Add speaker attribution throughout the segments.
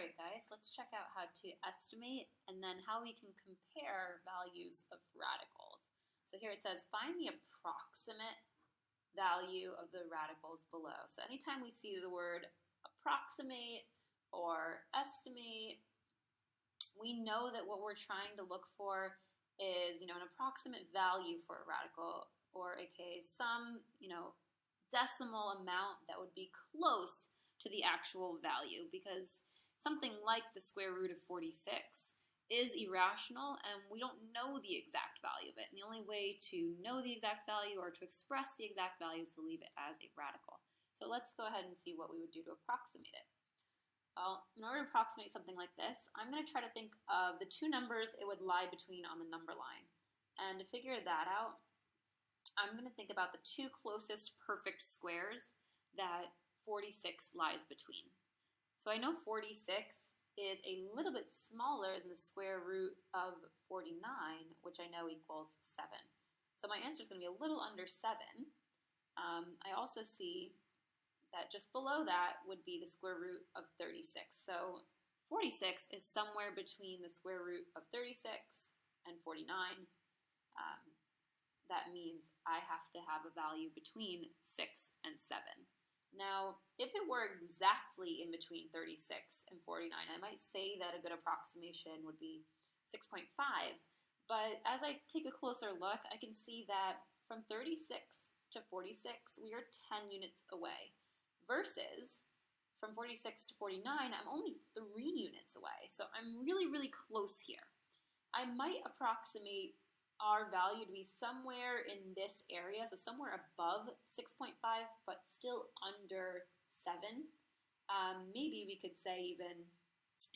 Speaker 1: Alright guys, let's check out how to estimate and then how we can compare values of radicals. So here it says find the approximate value of the radicals below. So anytime we see the word approximate or estimate, we know that what we're trying to look for is, an approximate value for a radical, or aka some, decimal amount that would be close to the actual value, because something like the square root of 46 is irrational and we don't know the exact value of it. And the only way to know the exact value or to express the exact value is to leave it as a radical. So let's go ahead and see what we would do to approximate it. Well, in order to approximate something like this, I'm going to try to think of the two numbers it would lie between on the number line. And to figure that out, I'm going to think about the two closest perfect squares that 46 lies between. So I know 46 is a little bit smaller than the square root of 49, which I know equals 7. So my answer is going to be a little under 7. I also see that just below that would be the square root of 36. So 46 is somewhere between the square root of 36 and 49. That means I have to have a value between 6 and 7. Now, if it were exactly in between 36 and 49, I might say that a good approximation would be 6.5. But as I take a closer look, I can see that from 36 to 46, we are 10 units away. Versus from 46 to 49, I'm only 3 units away. So I'm really, really close here. I might approximate our value to be somewhere in this area, so somewhere above 6.5, but still under 7. Maybe we could say even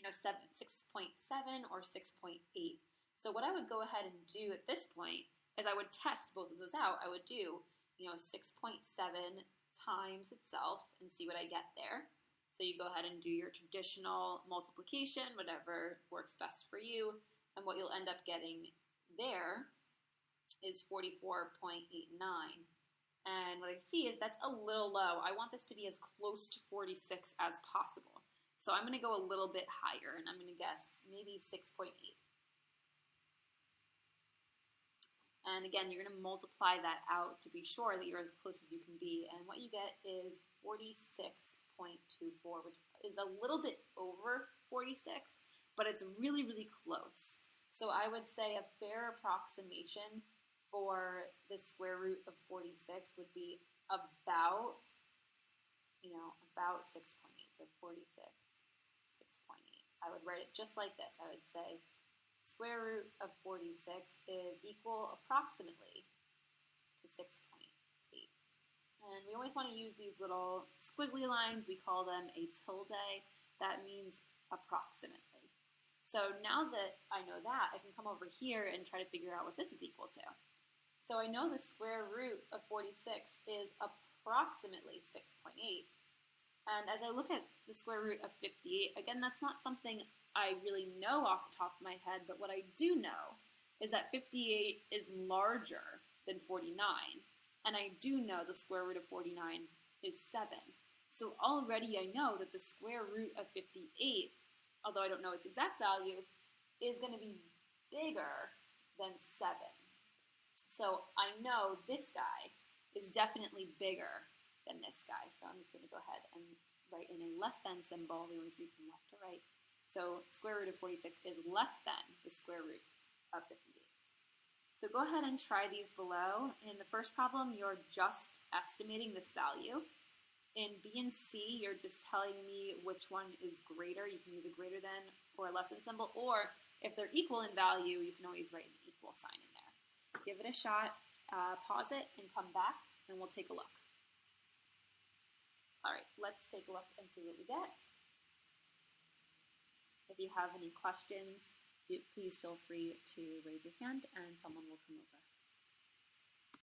Speaker 1: 6.7 or 6.8. So what I would go ahead and do at this point is I would test both of those out. I would do 6.7 times itself and see what I get there. So you go ahead and do your traditional multiplication, whatever works best for you, and what you'll end up getting there is 44.89. And what I see is that's a little low. I want this to be as close to 46 as possible. So I'm going to go a little bit higher, and I'm going to guess maybe 6.8. And again, you're going to multiply that out to be sure that you're as close as you can be. And what you get is 46.24, which is a little bit over 46, but it's really, really close. So I would say a fair approximation for the square root of 46 would be about 6.8. So 46, 6.8. I would write it just like this. I would say square root of 46 is equal approximately to 6.8. And we always want to use these little squiggly lines. We call them a tilde. That means approximately. So now that I know that, I can come over here and try to figure out what this is equal to. So I know the square root of 46 is approximately 6.8. And as I look at the square root of 58, again, that's not something I really know off the top of my head, but what I do know is that 58 is larger than 49. And I do know the square root of 49 is 7. So already I know that the square root of 58, although I don't know its exact value, is going to be bigger than 7. So I know this guy is definitely bigger than this guy. So I'm just going to go ahead and write in a less than symbol. We always read from left to right. So square root of 46 is less than the square root of 58. So go ahead and try these below. In the first problem, you're just estimating this value. In B and C, you're just telling me which one is greater. You can use a greater than or a less than symbol. Or if they're equal in value, you can always write an equal sign in there. Give it a shot, pause it, and come back, and we'll take a look. All right, let's take a look and see what we get. If you have any questions, please feel free to raise your hand, and someone will come over.